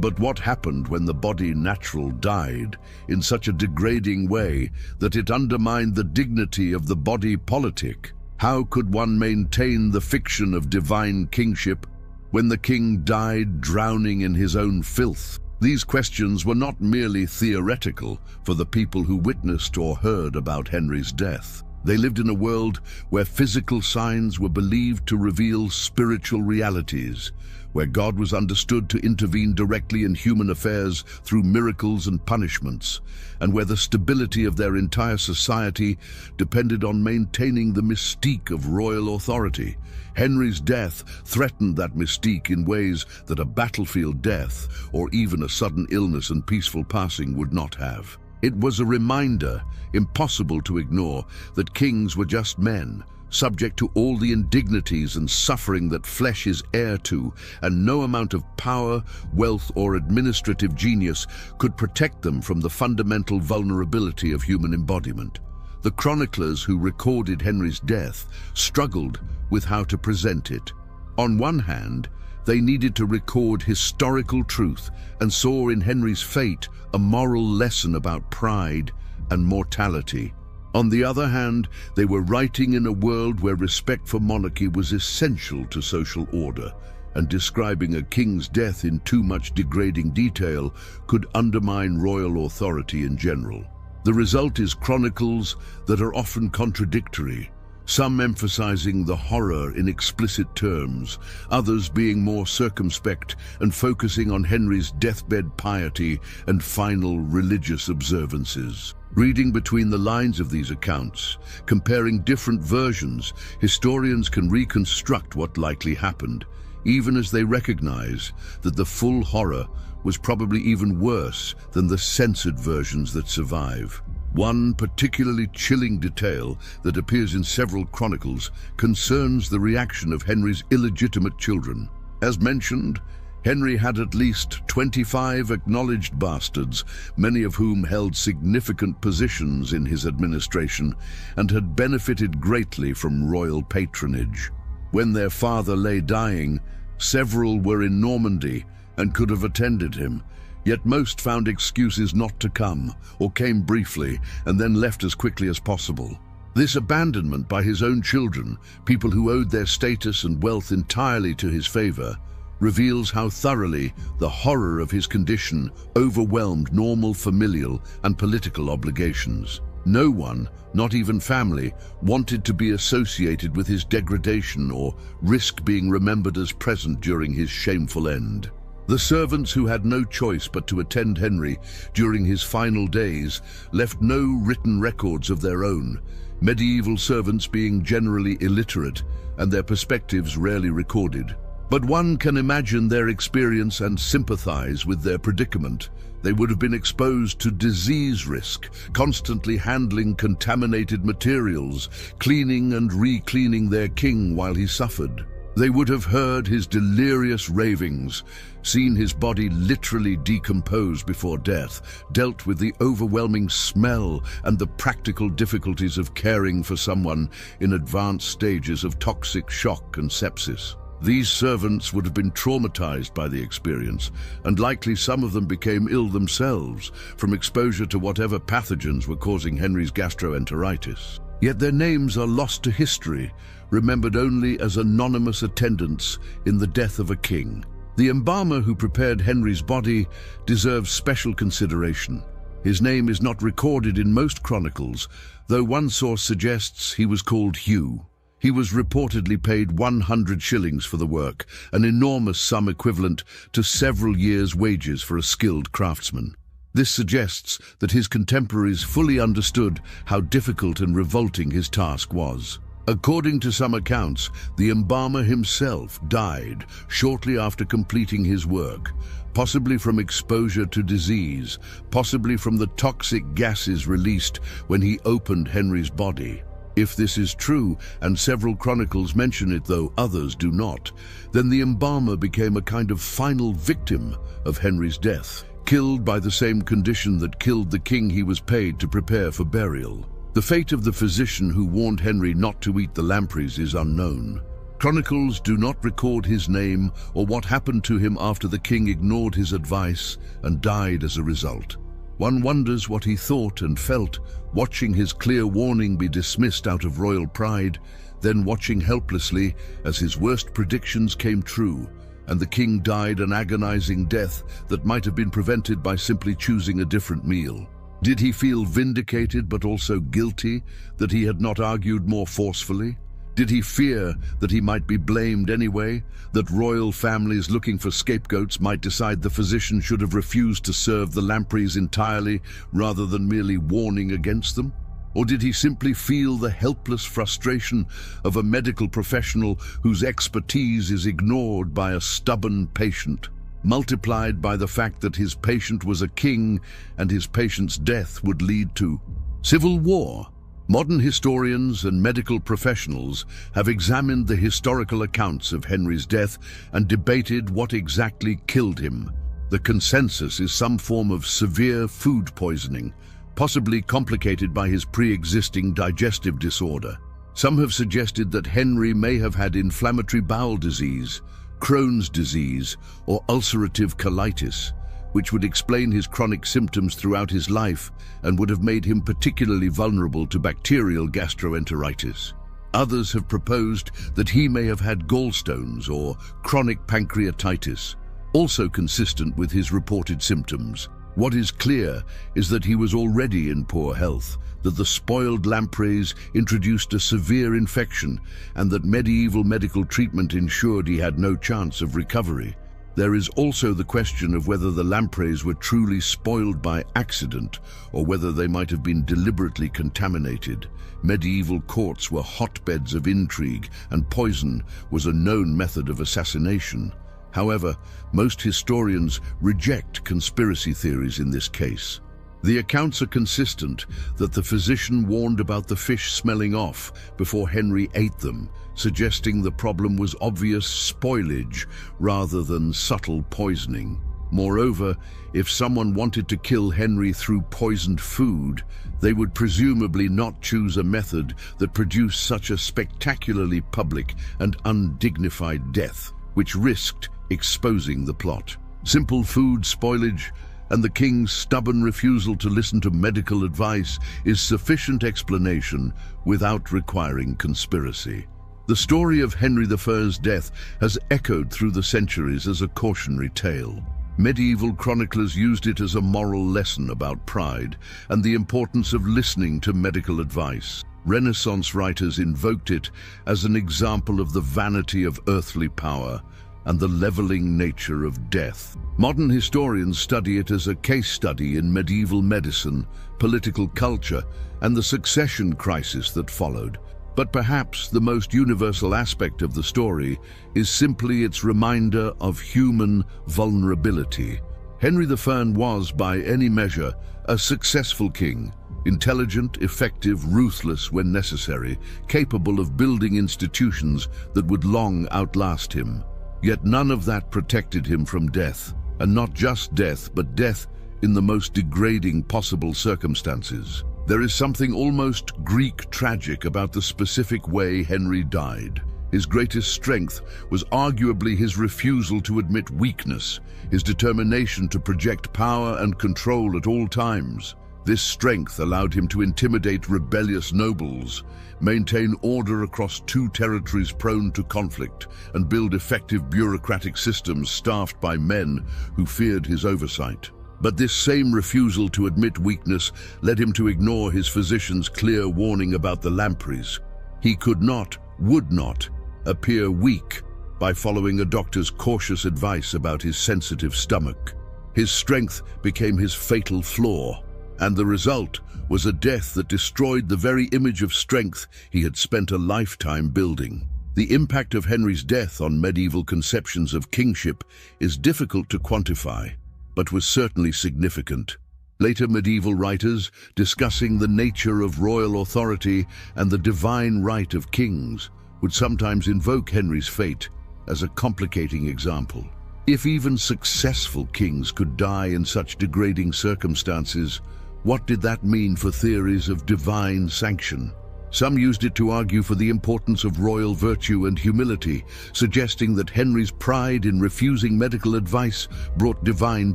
Speaker 1: But what happened when the body natural died in such a degrading way that it undermined the dignity of the body politic? How could one maintain the fiction of divine kingship when the king died drowning in his own filth? These questions were not merely theoretical for the people who witnessed or heard about Henry's death. They lived in a world where physical signs were believed to reveal spiritual realities, where God was understood to intervene directly in human affairs through miracles and punishments, and where the stability of their entire society depended on maintaining the mystique of royal authority. Henry's death threatened that mystique in ways that a battlefield death or even a sudden illness and peaceful passing would not have. It was a reminder, impossible to ignore, that kings were just men, subject to all the indignities and suffering that flesh is heir to, and no amount of power, wealth, or administrative genius could protect them from the fundamental vulnerability of human embodiment. The chroniclers who recorded Henry's death struggled with how to present it. On one hand, they needed to record historical truth and saw in Henry's fate a moral lesson about pride and mortality. On the other hand, they were writing in a world where respect for monarchy was essential to social order, and describing a king's death in too much degrading detail could undermine royal authority in general. The result is chronicles that are often contradictory, some emphasizing the horror in explicit terms, others being more circumspect and focusing on Henry's deathbed piety and final religious observances. Reading between the lines of these accounts, comparing different versions, historians can reconstruct what likely happened, even as they recognize that the full horror was probably even worse than the censored versions that survive. One particularly chilling detail that appears in several chronicles concerns the reaction of Henry's illegitimate children. As mentioned, Henry had at least 25 acknowledged bastards, many of whom held significant positions in his administration and had benefited greatly from royal patronage. When their father lay dying, Several were in Normandy and could have attended him, yet most found excuses not to come, or came briefly and then left as quickly as possible. This abandonment by his own children, people who owed their status and wealth entirely to his favor, reveals how thoroughly the horror of his condition overwhelmed normal familial and political obligations. No one, not even family, wanted to be associated with his degradation or risk being remembered as present during his shameful end. The servants who had no choice but to attend Henry during his final days left no written records of their own, medieval servants being generally illiterate and their perspectives rarely recorded. But one can imagine their experience and sympathize with their predicament. They would have been exposed to disease risk, constantly handling contaminated materials, cleaning and re-cleaning their king while he suffered. They would have heard his delirious ravings, seen his body literally decompose before death, dealt with the overwhelming smell and the practical difficulties of caring for someone in advanced stages of toxic shock and sepsis. These servants would have been traumatized by the experience, and likely some of them became ill themselves from exposure to whatever pathogens were causing Henry's gastroenteritis. Yet their names are lost to history, remembered only as anonymous attendants in the death of a king. The embalmer who prepared Henry's body deserves special consideration. His name is not recorded in most chronicles, though one source suggests he was called Hugh. He was reportedly paid 100 shillings for the work, an enormous sum equivalent to several years' wages for a skilled craftsman. This suggests that his contemporaries fully understood how difficult and revolting his task was. According to some accounts, the embalmer himself died shortly after completing his work, possibly from exposure to disease, possibly from the toxic gases released when he opened Henry's body. If this is true, and several chronicles mention it though others do not, then the embalmer became a kind of final victim of Henry's death, killed by the same condition that killed the king he was paid to prepare for burial. The fate of the physician who warned Henry not to eat the lampreys is unknown. Chronicles do not record his name or what happened to him after the king ignored his advice and died as a result. One wonders what he thought and felt, watching his clear warning be dismissed out of royal pride, then watching helplessly as his worst predictions came true, and the king died an agonizing death that might have been prevented by simply choosing a different meal. Did he feel vindicated but also guilty that he had not argued more forcefully? Did he fear that he might be blamed anyway, that royal families looking for scapegoats might decide the physician should have refused to serve the lampreys entirely rather than merely warning against them? Or did he simply feel the helpless frustration of a medical professional whose expertise is ignored by a stubborn patient, multiplied by the fact that his patient was a king and his patient's death would lead to civil war? Modern historians and medical professionals have examined the historical accounts of Henry's death and debated what exactly killed him. The consensus is some form of severe food poisoning, possibly complicated by his pre-existing digestive disorder. Some have suggested that Henry may have had inflammatory bowel disease, Crohn's disease, or ulcerative colitis, which would explain his chronic symptoms throughout his life and would have made him particularly vulnerable to bacterial gastroenteritis. Others have proposed that he may have had gallstones or chronic pancreatitis, also consistent with his reported symptoms. What is clear is that he was already in poor health, that the spoiled lampreys introduced a severe infection, and that medieval medical treatment ensured he had no chance of recovery. There is also the question of whether the lampreys were truly spoiled by accident or whether they might have been deliberately contaminated. Medieval courts were hotbeds of intrigue, and poison was a known method of assassination. However, most historians reject conspiracy theories in this case. The accounts are consistent that the physician warned about the fish smelling off before Henry ate them, suggesting the problem was obvious spoilage rather than subtle poisoning. Moreover, if someone wanted to kill Henry through poisoned food, they would presumably not choose a method that produced such a spectacularly public and undignified death. which risked exposing the plot. Simple food spoilage and the king's stubborn refusal to listen to medical advice is sufficient explanation without requiring conspiracy. The story of Henry I's death has echoed through the centuries as a cautionary tale. Medieval chroniclers used it as a moral lesson about pride and the importance of listening to medical advice. Renaissance writers invoked it as an example of the vanity of earthly power and the leveling nature of death. Modern historians study it as a case study in medieval medicine, political culture, and the succession crisis that followed. But perhaps the most universal aspect of the story is simply its reminder of human vulnerability. Henry I was, by any measure, a successful king, intelligent, effective, ruthless when necessary, capable of building institutions that would long outlast him. Yet none of that protected him from death, and not just death, but death in the most degrading possible circumstances. There is something almost Greek tragic about the specific way Henry died. His greatest strength was arguably his refusal to admit weakness, his determination to project power and control at all times. This strength allowed him to intimidate rebellious nobles, maintain order across two territories prone to conflict, and build effective bureaucratic systems staffed by men who feared his oversight. But this same refusal to admit weakness led him to ignore his physician's clear warning about the lampreys. He could not, would not, appear weak by following a doctor's cautious advice about his sensitive stomach. His strength became his fatal flaw, and the result was a death that destroyed the very image of strength he had spent a lifetime building. The impact of Henry's death on medieval conceptions of kingship is difficult to quantify, but was certainly significant. Later medieval writers, discussing the nature of royal authority and the divine right of kings, would sometimes invoke Henry's fate as a complicating example. If even successful kings could die in such degrading circumstances, what did that mean for theories of divine sanction? Some used it to argue for the importance of royal virtue and humility, suggesting that Henry's pride in refusing medical advice brought divine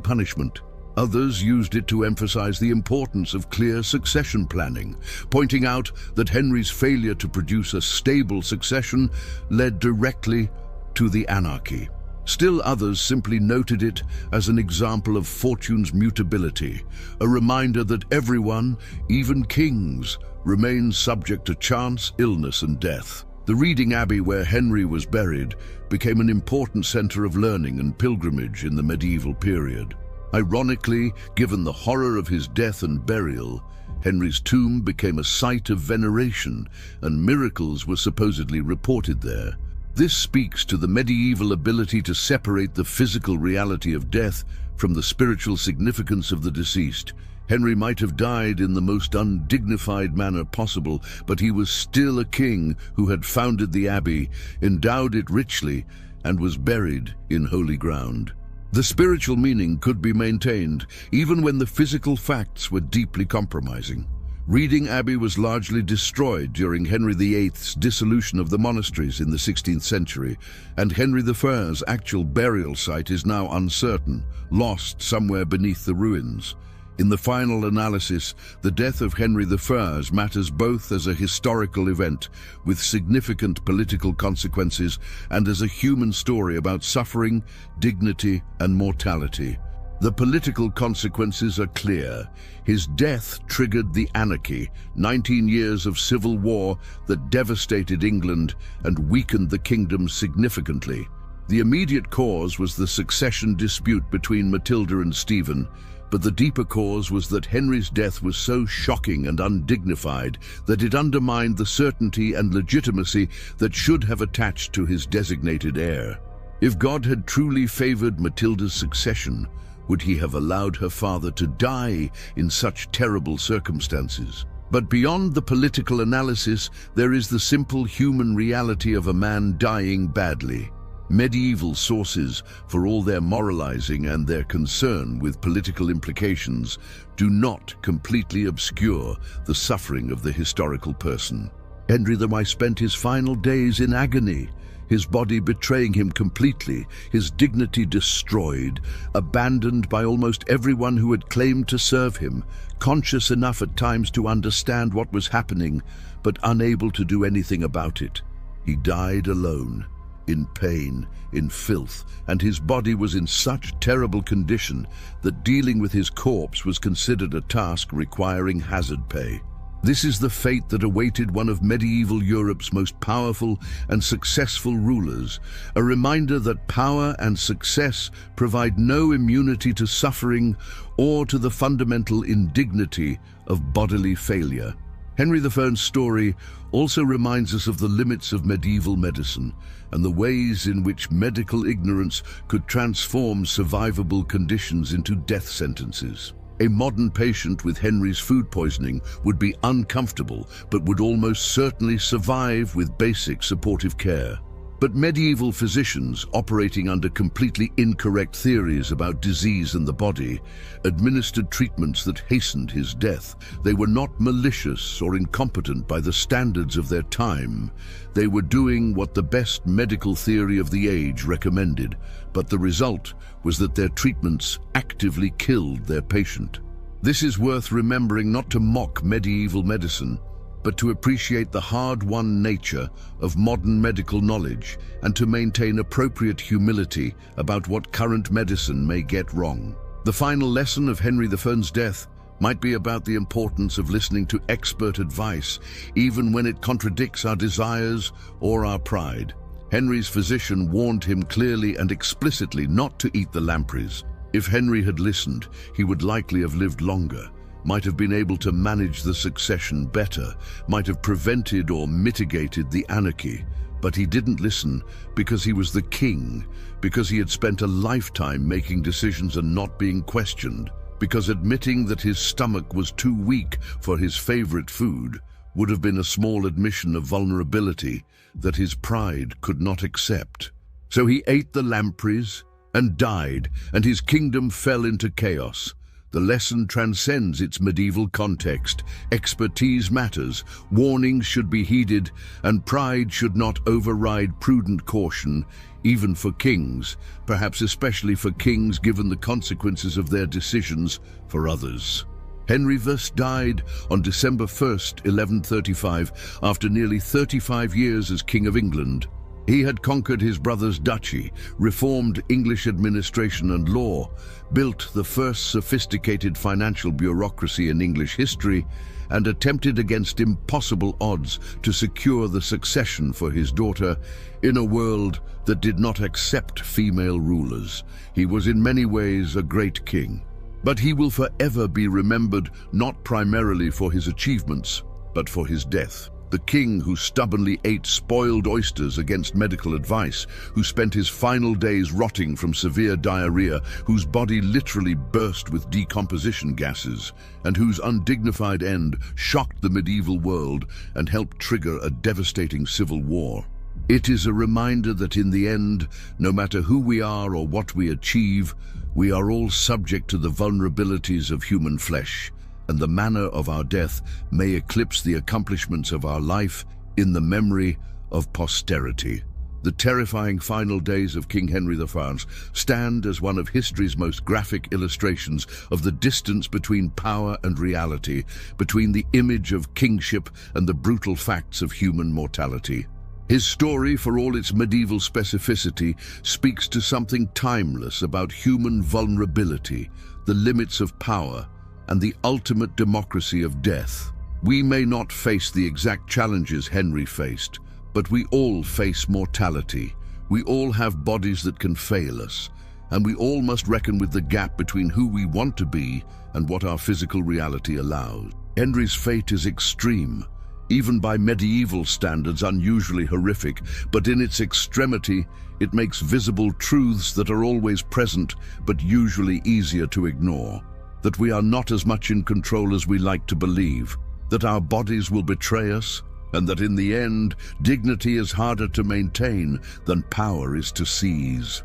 Speaker 1: punishment. Others used it to emphasize the importance of clear succession planning, pointing out that Henry's failure to produce a stable succession led directly to the anarchy. Still others simply noted it as an example of fortune's mutability, a reminder that everyone, even kings, remains subject to chance, illness, and death. The Reading Abbey, where Henry was buried, became an important center of learning and pilgrimage in the medieval period. Ironically, given the horror of his death and burial, Henry's tomb became a site of veneration, and miracles were supposedly reported there. This speaks to the medieval ability to separate the physical reality of death from the spiritual significance of the deceased. Henry might have died in the most undignified manner possible, but he was still a king who had founded the abbey, endowed it richly, and was buried in holy ground. The spiritual meaning could be maintained, even when the physical facts were deeply compromising. Reading Abbey was largely destroyed during Henry VIII's dissolution of the monasteries in the 16th century, and Henry I's actual burial site is now uncertain, lost somewhere beneath the ruins. In the final analysis, the death of Henry I matters both as a historical event with significant political consequences and as a human story about suffering, dignity, and mortality. The political consequences are clear. His death triggered the anarchy, 19 years of civil war that devastated England and weakened the kingdom significantly. The immediate cause was the succession dispute between Matilda and Stephen, but the deeper cause was that Henry's death was so shocking and undignified that it undermined the certainty and legitimacy that should have attached to his designated heir. If God had truly favored Matilda's succession, would he have allowed her father to die in such terrible circumstances? But beyond the political analysis, there is the simple human reality of a man dying badly. Medieval sources, for all their moralizing and their concern with political implications, do not completely obscure the suffering of the historical person. Henry I spent his final days in agony, his body betraying him completely, his dignity destroyed, abandoned by almost everyone who had claimed to serve him, conscious enough at times to understand what was happening, but unable to do anything about it. He died alone, in pain, in filth, and his body was in such terrible condition that dealing with his corpse was considered a task requiring hazard pay. This is the fate that awaited one of medieval Europe's most powerful and successful rulers, a reminder that power and success provide no immunity to suffering or to the fundamental indignity of bodily failure. Henry I's story also reminds us of the limits of medieval medicine and the ways in which medical ignorance could transform survivable conditions into death sentences. A modern patient with Henry's food poisoning would be uncomfortable, but would almost certainly survive with basic supportive care. But medieval physicians, operating under completely incorrect theories about disease and the body, administered treatments that hastened his death. They were not malicious or incompetent by the standards of their time. They were doing what the best medical theory of the age recommended, but the result was that their treatments actively killed their patient. This is worth remembering, not to mock medieval medicine, but to appreciate the hard-won nature of modern medical knowledge and to maintain appropriate humility about what current medicine may get wrong. The final lesson of Henry I's death might be about the importance of listening to expert advice, even when it contradicts our desires or our pride. Henry's physician warned him clearly and explicitly not to eat the lampreys. If Henry had listened, he would likely have lived longer, might have been able to manage the succession better, might have prevented or mitigated the anarchy. But he didn't listen because he was the king, because he had spent a lifetime making decisions and not being questioned, because admitting that his stomach was too weak for his favorite food would have been a small admission of vulnerability that his pride could not accept. So he ate the lampreys and died, and his kingdom fell into chaos. The lesson transcends its medieval context. Expertise matters, warnings should be heeded, and pride should not override prudent caution, even for kings, perhaps especially for kings given the consequences of their decisions for others. Henry I died on December 1st, 1135, after nearly 35 years as King of England. He had conquered his brother's duchy, reformed English administration and law, built the first sophisticated financial bureaucracy in English history, and attempted against impossible odds to secure the succession for his daughter in a world that did not accept female rulers. He was in many ways a great king. But he will forever be remembered not primarily for his achievements, but for his death. The king who stubbornly ate spoiled oysters against medical advice, who spent his final days rotting from severe diarrhea, whose body literally burst with decomposition gases, and whose undignified end shocked the medieval world and helped trigger a devastating civil war. It is a reminder that in the end, no matter who we are or what we achieve, we are all subject to the vulnerabilities of human flesh, and the manner of our death may eclipse the accomplishments of our life in the memory of posterity. The terrifying final days of King Henry I stand as one of history's most graphic illustrations of the distance between power and reality, between the image of kingship and the brutal facts of human mortality. His story, for all its medieval specificity, speaks to something timeless about human vulnerability, the limits of power, and the ultimate democracy of death. We may not face the exact challenges Henry faced, but we all face mortality. We all have bodies that can fail us, and we all must reckon with the gap between who we want to be and what our physical reality allows. Henry's fate is extreme, even by medieval standards unusually horrific, but in its extremity, it makes visible truths that are always present, but usually easier to ignore. That we are not as much in control as we like to believe, that our bodies will betray us, and that in the end, dignity is harder to maintain than power is to seize.